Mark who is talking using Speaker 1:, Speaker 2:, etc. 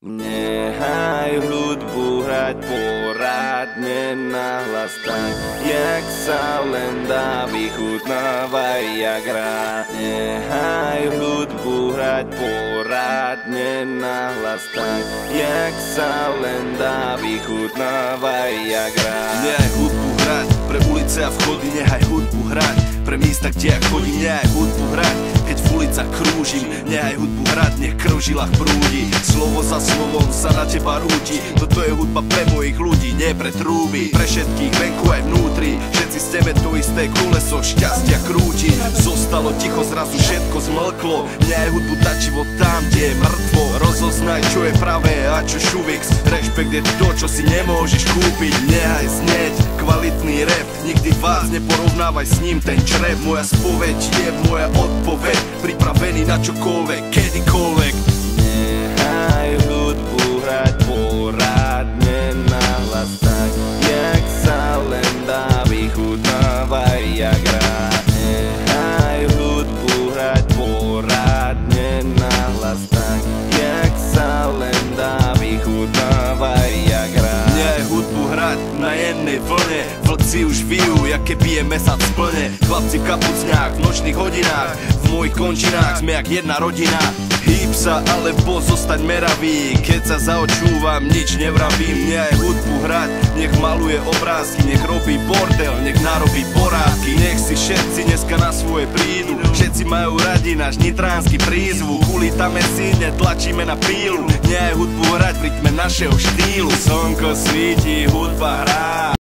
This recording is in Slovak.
Speaker 1: Nechaj hudbu hrať poradne nahlas tak, jak sa len dá, vychutnávaj jak rád. Nechaj hudbu hrať poradne nahlas tak, jak sa len dá, vychutnávaj jak rád.
Speaker 2: Nechaj hudbu hrať pre ulice a vchody, nechaj hudbu hrať pre místa, kde ja chodím, nechaj hudbu hrať, keď v ulicach krúžim, nechaj hudbu hrať, nech krv v žilách prúdi. Slovo za slovom sa na teba rúti, toto je hudba pre mojich ľudí, nie pre trúby. Pre všetkých venku aj vnútri, všetci steme to isté koleso šťastia krúti. Zostalo ticho, zrazu všetko zmlklo, nechaj hudbu dať život tam, kde je mŕtvo. Rozoznaj, čo je pravé a čo šuvix, rešpekt je to, čo si nemôžeš kúpiť. Nechaj znieť kvalitný rap, nikdy vás neporovnávaj s ním, ten črep. Moja spoveď je moja odpoveď, pripravený na čokoľvek, kedykoľvek.
Speaker 1: Nechaj hudbu hrať poradne nahlas tak, jak sa len dá, vychutnávaj jak rád. Nechaj hudbu hrať poradne nahlas tak, jak sa len dá, vychutnávaj jak rád.
Speaker 2: Nechaj hudbu hrať na jednej vlne, vlci už vijú, jak keby je mesec plne. Chlapci v kapucňách, v nočných hodinách, v mojich končinách sme jak jedna rodina. Hýb sa alebo zostaň meravý, keď sa zaočúvam, nič nevravím. Nechaj hudbu hrať, nech maluje obrázky, nech robí bordel, nech narobí porádky. Nech si všetci dneska na svoje prídu, všetci majú radi náš nitránsky prízvuk. Ulítame si, netlačíme na pílu, nechaj hudbu hrať v rytme našeho štýlu. Slnko svíti, hudba hrá.